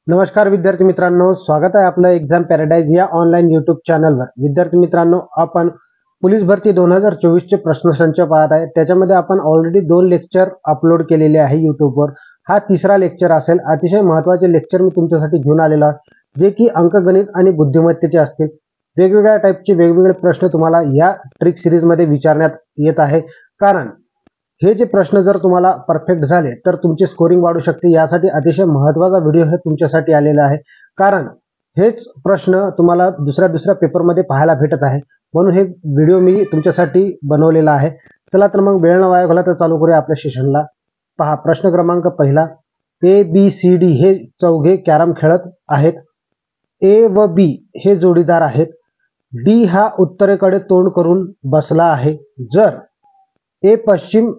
नमस्कार विद्यार्थी मित्रांनो, स्वागत आहे आपलं एक्झाम पॅराडाइज या ऑनलाईन यूट्यूब चॅनलवर। विद्यार्थी मित्रांनो, आपण पोलीस भरती 2024 चे प्रश्नसंच पाहत आहे। त्याच्यामध्ये आपण ऑलरेडी 2 लेक्चर अपलोड केलेले आहे यूट्यूबवर। हा तिसरा लेक्चर असेल। अतिशय महत्त्वाचे लेक्चर मी तुमच्यासाठी घेऊन आलेलो आहे, जे की अंकगणित आणि बुद्धिमत्तेचे असतील। वेगवेगळ्या टाइपचे वेगवेगळे प्रश्न तुम्हाला या ट्रिक सिरीज मध्ये विचारण्यात येत आहे। कारण हे जे प्रश्न जर तुम्हाला परफेक्ट झाले तर तुमची स्कोरिंग वाढू शकते। यासाठी अतिशय महत्त्वाचा व्हिडिओ हे तुमच्यासाठी आलेला आहे। कारण हेच प्रश्न तुम्हाला दुसऱ्या पेपरमध्ये पाहायला भेटत आहे, म्हणून हे व्हिडिओ मी तुमच्यासाठी बनवलेला आहे। चला तर मग वेळ न वाया घालवता तर चालू करूया आपल्या सेशनला। पहा, प्रश्न क्रमांक पहिला, ए बी सी डी हे चौघे कॅरम खेळत आहेत। ए व बी हे जोडीदार आहेत। डी हा उत्तरेकडे तोंड करून बसला आहे। जर ए पश्चिम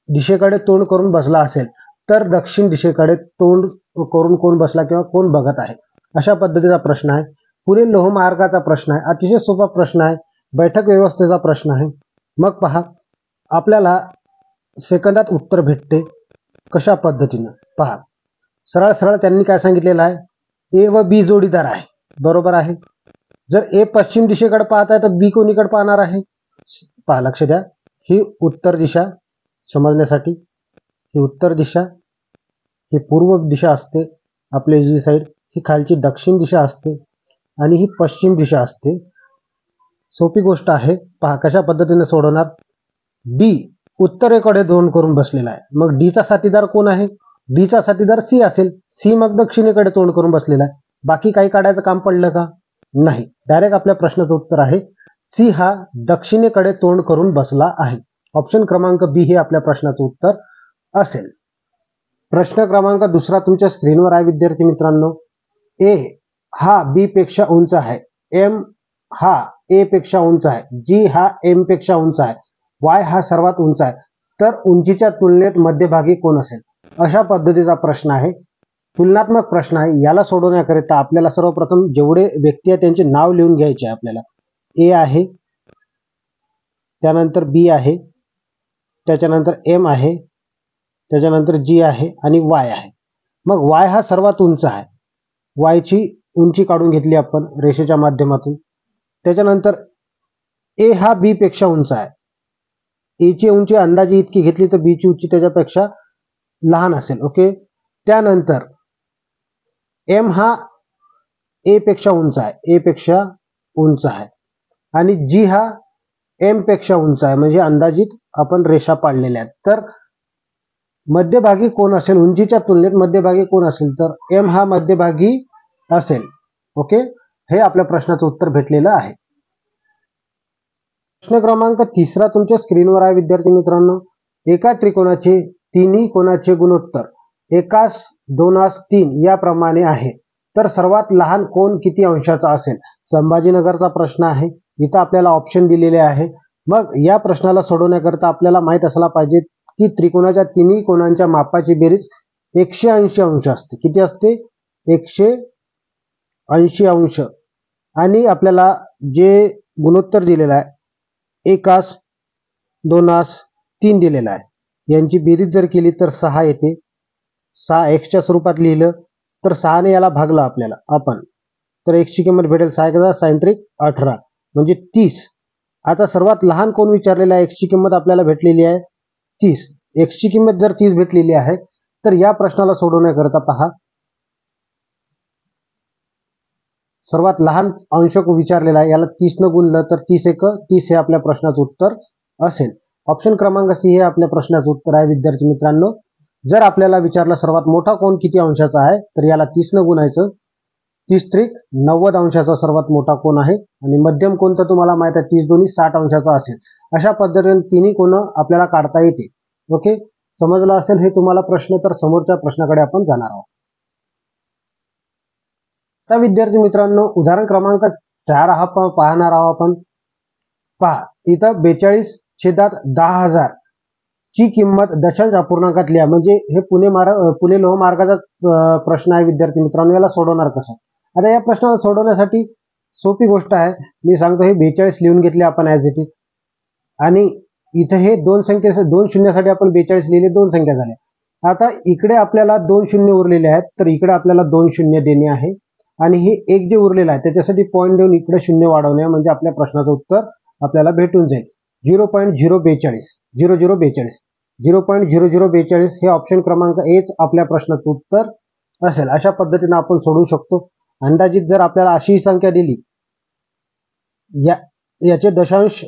दिशेकडे तोंड करून बसला असेल तर दक्षिण दिशेकडे तोंड करून कोण बसला किंवा कोण बघत आहे, अशा पद्धतीचा प्रश्न आहे। पुढे लोहमार्गाचा प्रश्न आहे। अतिशय सोपा प्रश्न आहे। बैठक व्यवस्थेचा प्रश्न आहे। मग पहा, आपल्याला सेकंदात उत्तर भेटते कशा पद्धतीने। पहा, सरळ सरळ त्यांनी काय सांगितलेलं आहे, ए व बी जोडीदार आहे, बरोबर आहे। जर ए पश्चिम दिशेकडे पाहत आहे तर बी कोणीकडे पाहणार आहे। पहा, लक्ष द्या, ही उत्तर दिशा समजण्यासाठी, ही उत्तर दिशा, ही पूर्व दिशा असते आपली जी साईड, ही खालची दक्षिण दिशा असते आणि ही पश्चिम दिशा असते। सोपी गोष्ट आहे। पहा कशा पद्धतीने सोडवणार। डी उत्तरेकडे तोंड करून बसलेला आहे, मग डी चा साथीदार कोण आहे। डी चा साथीदार सी असेल। सी मग दक्षिणेकडे तोंड करून बसलेला आहे। बाकी काही काढायचं काम पडलं का? नाही, डायरेक्ट आपल्या प्रश्नाचं उत्तर आहे सी हा दक्षिणेकडे तोंड करून बसला आहे। ऑप्शन क्रमांक बी हे आपल्या प्रश्नाचं उत्तर असेल। प्रश्न क्रमांक दुसरा तुमच्या स्क्रीनवर आहे विद्यार्थी मित्रांनो। ए हा बी पेक्षा उंच आहे। एम हा ए पेक्षा उंच आहे। जी हा एम पेक्षा उंच आहे। वाय हा सर्वात उंच आहे, तर उंचीच्या तुलनेत मध्यभागी कोण असेल, अशा पद्धतीचा प्रश्न आहे। तुलनात्मक प्रश्न आहे। याला सोडवण्याकरिता आपल्याला सर्वप्रथम जेवढे व्यक्ती आहेत त्यांचे नाव लिहून घ्यायचे आहे। आपल्याला ए आहे, त्यानंतर बी आहे, त्याच्यानंतर एम आहे, त्याच्यानंतर जी आहे आणि वाय आहे। मग वाय हा सर्वात उंच आहे। वायची उंची काढून घेतली आपण रेषेच्या माध्यमातून। त्याच्यानंतर ए हा बी पेक्षा उंच आहे। ए ची उंची अंदाजे इतकी घेतली तर बी ची उंची त्याच्यापेक्षा लहान असेल। ओके, त्यानंतर एम हा ए पेक्षा उंच आहे। ए पेक्षा उंच आहे आणि जी हा एम पेक्षा उंच आहे, म्हणजे अंदाजित आपण रेषा पाडलेल्या आहेत। तर मध्यभागी कोण असेल, उंचीच्या तुलनेत मध्यभागी कोण असेल, तर एम हा मध्यभागी असेल। ओके, हे आपल्या प्रश्नाचं उत्तर भेटलेलं आहे। प्रश्न क्रमांक तिसरा तुमच्या स्क्रीनवर आहे विद्यार्थी मित्रांनो। एका त्रिकोणाचे तिन्ही कोणाचे गुणोत्तर एकास दोनास 3 याप्रमाणे आहे, तर सर्वात लहान कोण किती अंशाचा असेल। संभाजीनगरचा प्रश्न आहे। इथं आपल्याला ऑप्शन दिलेले आहे। मग या प्रश्नाला सोडवण्याकरता आपल्याला माहित असला पाहिजे की त्रिकोणाच्या तिन्ही कोणांच्या मापाची बेरीज 180 अंश असते। किती असते? 180 अंश। आणि आपल्याला जे गुणोत्तर दिलेलं आहे एकास दोनास 3 दिलेला आहे, यांची बेरीज जर केली तर 6 येते। 6 एक्सच्या स्वरूपात लिहिलं तर 6 ने याला भागलं आपल्याला आपण, तर एक्सची किंमत भेटेल 6 6 त्रिक 18 म्हणजे 30। आता सर्वात लहान कोण विचारलेला आहे, एक्सची किंमत आपल्याला भेटलेली आहे 30। एक्सची किंमत जर 30 भेटलेली आहे तर या प्रश्नाला सोडवण्याकरता पहा, सर्वात लहान अंश विचारलेला आहे, याला 30 न गुणलं तर 30 एक 30 हे आपल्या प्रश्नाचं उत्तर असेल। ऑप्शन क्रमांक सी हे आपल्या प्रश्नाचं उत्तर आहे विद्यार्थी मित्रांनो। जर आपल्याला विचारलं सर्वात मोठा कोण किती अंशाचा आहे, तर याला 30 न गुणायचं। 30 त्रिक 90 अंशाचा सर्वात मोठा कोण आहे आणि मध्यम कोण तर तुम्हाला माहित आहे 30 दोन्ही 60 अंशाचा असेल। अशा पद्धतीने तिन्ही कोण आपल्याला काढता येते। ओके, समजलं असेल हे तुम्हाला प्रश्न। तर समोरच्या प्रश्नाकडे आपण जाणार आहोत। आता विद्यार्थी मित्रांनो, उदाहरण क्रमांक 4 हा पाहणार आहोत आपण। पहा, इथं 42/10,000 ची किंमत दशांश अपूर्णांकात लिहा। म्हणजे हे पुणे लोहमार्गाचा प्रश्न आहे विद्यार्थी मित्रांनो। याला सोडवणार कसं? आता या प्रश्नाला सोडवण्यासाठी सोपी गोष्ट आहे। मी सांगतो, हे 42 लिहून घेतले आपण ॲज इट इज, आणि इथं हे दोन शून्यासाठी आपण 42 लिहिले, 2 संख्या झाल्या। आता इकडे आपल्याला 2 शून्य उरलेले आहेत, तर इकडे आपल्याला 2 शून्य देणे आहे आणि हे एक जे उरलेलं आहे त्याच्यासाठी पॉईंट देऊन इकडे शून्य वाढवणे म्हणजे आपल्या प्रश्नाचं उत्तर आपल्याला भेटून जाईल. 0.042 0.0042 हे ऑप्शन क्रमांक एच आपल्या प्रश्नाचं उत्तर असेल. अशा पद्धतीने आपण सोडवू शकतो. अंदाजित जर आपल्याला अशी संख्या दिली, याचे दशांश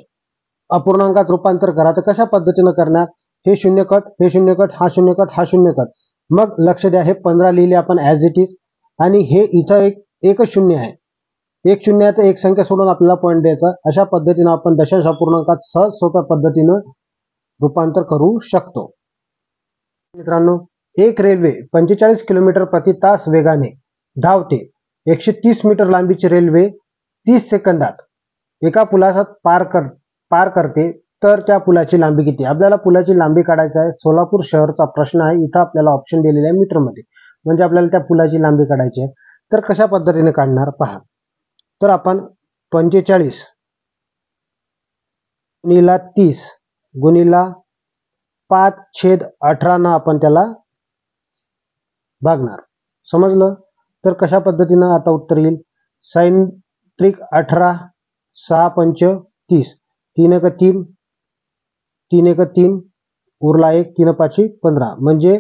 अपूर्णांकात रूपांतर करा, तर कशा पद्धतीने करणार? हे शून्य कट, हे शून्य कट, हा शून्य कट, हा शून्य कट. मग लक्ष द्या, हे 15 लिहिले आपण ॲज इट इज आणि हे इथं एकच शून्य आहे. एक शून्य आहे तर एक संख्या सोडून आपल्याला पॉईंट द्यायचा. अशा पद्धतीने आपण दशांश अपूर्णांकात सहज सोप्या पद्धतीनं रूपांतर करू शकतो. मित्रांनो, एक रेल्वे 45 किलोमीटर प्रति तास वेगाने धावते. 130 मीटर लांबीची रेल्वे 30 सेकंदात एका पुलात पार करते, तर त्या पुलाची लांबी किती? आपल्याला पुलाची लांबी काढायची आहे. सोलापूर शहरचा प्रश्न आहे. इथं आपल्याला ऑप्शन दिलेले आहे मीटरमध्ये, म्हणजे आपल्याला त्या पुलाची लांबी काढायची आहे. तर कशा पद्धतीने काढणार पहा. तर आपण 45 गुणिला 30 गुणिला 5/18 न आपण त्याला भागणार. समजलं? तर कशा पद्धतीनं आता उत्तर येईल? साइन त्रिक 18, 6 पंच 30, 3 एक 3, 3 एक 3, उरला 1, 3 पाची 15, म्हणजे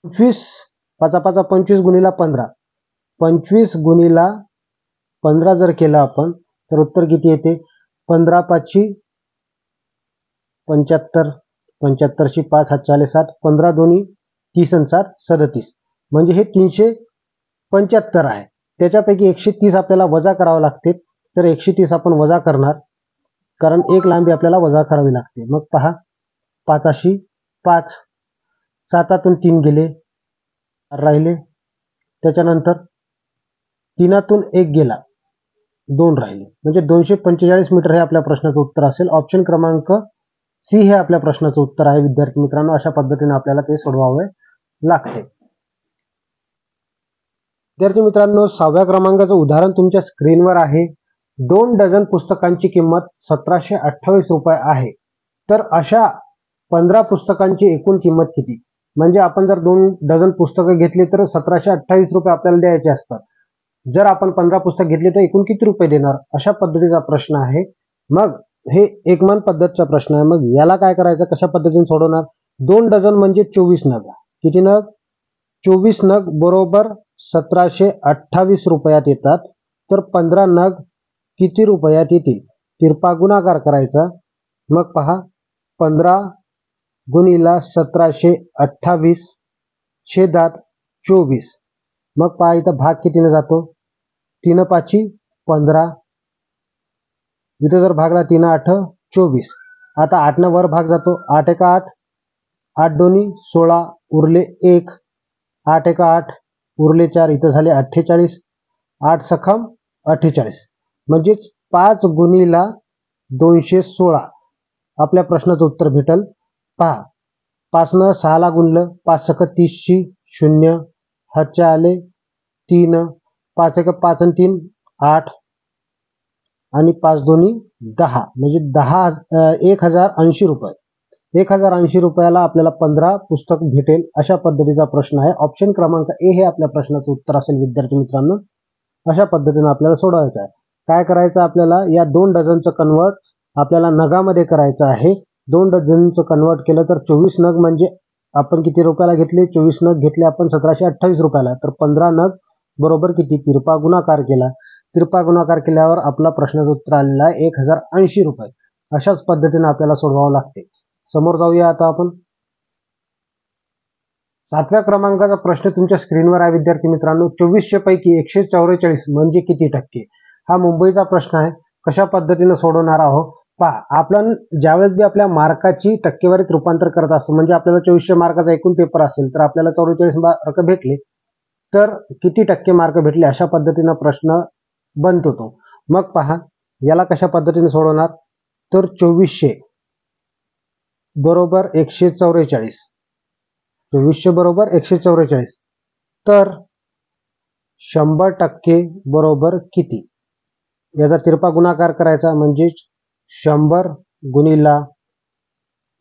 25 पाचा 25 गुणिला 15, 25 गुणिला 15 जर केलं आपण तर उत्तर किती येते? 15 पाची 75, 75शी 5 हातचे 7, 15 दोन्ही 30 आणि 7 37, म्हणजे हे 375 आहे. त्याच्यापैकी 130 आपल्याला वजा करावं लागते. तर 130 आपण वजा करणार, कारण एक लांबी आपल्याला वजा करावी लागते. मग पहा, 5शी 5, 7तून 3 गेले, 4 राहिले. त्याच्यानंतर 3तून 1 गेला, 2 राहिले, म्हणजे 245 मीटर हे आपल्या प्रश्नाचं उत्तर असेल. ऑप्शन क्रमांक सी हे आपल्या प्रश्नाचं उत्तर आहे. विद्यार्थी मित्रांनो, अशा पद्धतीने आपल्याला ते सोडवावे लागते. विद्यार्थी मित्रांनो, 6व्या क्रमांकाचं उदाहरण तुमच्या स्क्रीनवर आहे. 2 डझन पुस्तकांची किंमत 1728 रुपये आहे. तर अशा 15 पुस्तकांची एकूण किंमत किती? म्हणजे आपण जर 2 डझन पुस्तकं घेतली तर 1728 रुपये आपल्याला द्यायचे असतात. जर आपण 15 पुस्तक घेतली तर एकूण किती रुपये देणार? अशा पद्धतीचा प्रश्न आहे. मग हे एकमान पद्धतचा प्रश्न आहे. मग याला काय करायचं, कशा पद्धतीने सोडवणार? 2 डझन म्हणजे 24 नग. किती नग? 24 नग बरोबर 1728 रुपयात येतात. तर 15 नग किती रुपयात येतील? तिरपा गुणाकार करायचा. मग पहा, 15 गुणिला 1728 छेदात 24. मग पहा इथं भाग कितीने जातो? 3 पाची 15. इथं जर भागला 3 8 24. आता 8 वर भाग जातो. 8 एक 8, 8 दोन्ही 16, उरले 1, 8 एक 8, उरले 4, इथं झाले 48, 8 सखम 48, म्हणजेच 5 गुणिला 216 आपल्या प्रश्नाचं उत्तर भेटल. पहा, 5 6ला गुणलं, 5 सख 30शी 0, हातचे आले 3, 5 एक 5 आणि 3 8 आणि 5 दोन्ही 10, म्हणजे 1080 रुपये. 1080 रुपयाला आपल्याला 15 पुस्तक भेटेल. अशा पद्धतीचा प्रश्न आहे. ऑप्शन क्रमांक ए हे आपल्या प्रश्नाचं उत्तर असेल. विद्यार्थी मित्रांनो, अशा पद्धतीने आपल्याला सोडवायचं आहे. काय करायचं आपल्याला? या 2 डझनचं कन्वर्ट आपल्याला नगामध्ये करायचं आहे. 2 डझनचं कन्वर्ट केलं तर 24 नग म्हणजे आपण किती रुपयाला घेतले? 24 नग घेतले आपण 1728 रुपयाला. तर 15 नग बरोबर किती? तिरपा गुणाकार केला. तिरपा गुणाकार केल्यावर आपला प्रश्नाचं उत्तर आलेला आहे 1080 रुपये. अशाच पद्धतीने आपल्याला सोडवावं लागते. समोर जाऊया आता आपण. 7व्या क्रमांकाचा प्रश्न तुमच्या स्क्रीनवर आहे. विद्यार्थी मित्रांनो, 2400 पैकी 144 म्हणजे किती टक्के? हा मुंबईचा प्रश्न आहे. कशा पद्धतीने सोडवणार आहोत पहा. आपण ज्यावेळेस बी आपल्या मार्काची टक्केवारीत रूपांतर करत असतो, म्हणजे आपल्याला 2400 मार्काचा एकूण पेपर असेल तर आपल्याला 44 मार्क भेटले तर किती टक्के मार्क भेटले, अशा पद्धतीनं प्रश्न बनतो तो. मग पहा, याला कशा पद्धतीने सोडवणार? तर 2400 बरोबर 144, 2400 बरोबर 144, तर 100% बरोबर किती? याचा तिरपा गुणाकार करायचा, म्हणजे 100 गुणिला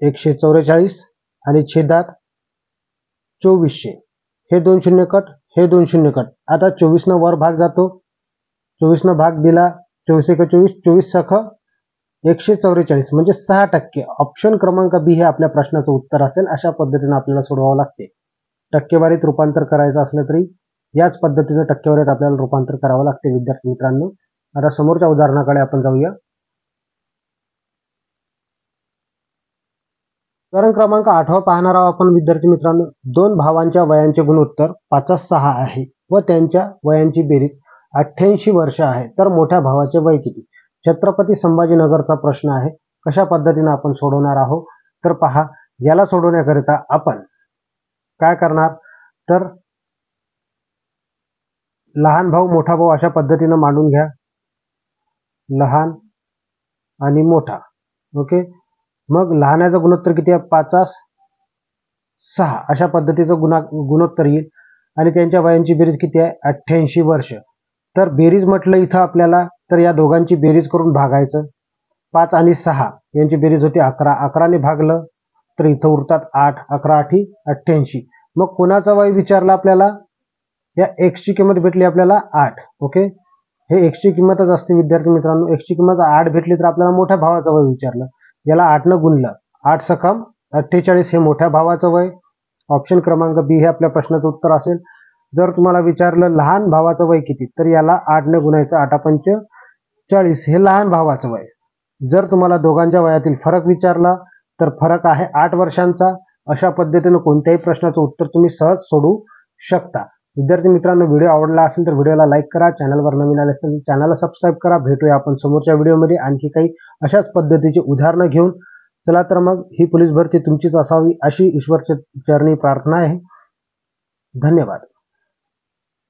144 आणि छेदात 2400, हे 2 शून्य कट, हे 2 शून्य कट. आता 24 न वर भाग जातो, 24 न भाग दिला, 24 एक 24, 24 सख 144 म्हणजे 6%. ऑप्शन क्रमांक बी हे आपल्या प्रश्नाचं उत्तर असेल. अशा पद्धतीने आपल्याला सोडवावं लागते. टक्केवारीत रूपांतर करायचं असलं तरी याच पद्धतीने टक्केवारीत आपल्याला रूपांतर करावं लागते विद्यार्थी मित्रांनो. आता समोरच्या उदाहरणाकडे आपण जाऊया. उदाहरण क्रमांक 8 पाहणार आहोत आपण विद्यार्थी मित्रांनो. दोन भावांच्या वयांचे गुणोत्तर 5:6 आहे व त्यांच्या वयांची बेरीज 88 वर्ष आहे, तर मोठ्या भावाचे वय किती? छत्रपती संभाजीनगरचा प्रश्न आहे. कशा पद्धतीने आपण सोडवणार आहोत तर पहा, याला सोडवण्याकरिता आपण काय करणार तर लहान भाऊ मोठा भाऊ अशा पद्धतीने मांडून घ्या, लहान आणि मोठा. ओके, मग लहानाचा गुणोत्तर किती आहे? 5:6 अशा पद्धतीचं गुणोत्तर येईल आणि त्यांच्या वयांची बेरीज किती आहे? 88 वर्ष. तर बेरीज म्हटलं इथं आपल्याला तर या दोघांची बेरीज करून भागायचं. 5 आणि 6 यांची बेरीज होती 11, 11ने भागलं तर इथं उरतात 8, 11 8 88. मग कोणाचं वय विचारलं आपल्याला? या x ची किंमत भेटली आपल्याला 8. ओके, हे x ची किंमतच असते विद्यार्थी मित्रांनो. x ची किंमत 8 भेटली तर आपल्याला मोठ्या भावाचं वय विचारलं. याला 8 न गुणलं, 8 सकम 48 हे मोठ्या भावाचं वय. ऑप्शन क्रमांक बी हे आपल्या प्रश्नाचं उत्तर असेल. जर तुम्हाला विचारलं लहान भावाचं वय किती तर याला 8 ने गुणायचं, 8 पंच 40 हे लहान भावाचं वय. जर तुम्हाला दोघांच्या वयातील फरक विचारला तर फरक आहे 8 वर्षांचा. अशा पद्धतीने कोणत्याही प्रश्नाचं उत्तर तुम्ही सहज सोडवू शकता. विद्यार्थी मित्रांनो, व्हिडिओ आवडला असेल तर व्हिडिओला लाईक करा, चॅनलवर नवीन आले असेल तर चॅनलला सबस्क्राईब करा. भेटूया आपण समोरच्या व्हिडिओमध्ये आणखी काही अशाच पद्धतीची उदाहरणं घेऊन. चला तर मग ही पोलीस भरती तुमचीच असावी अशी ईश्वर चरणी प्रार्थना आहे. धन्यवाद.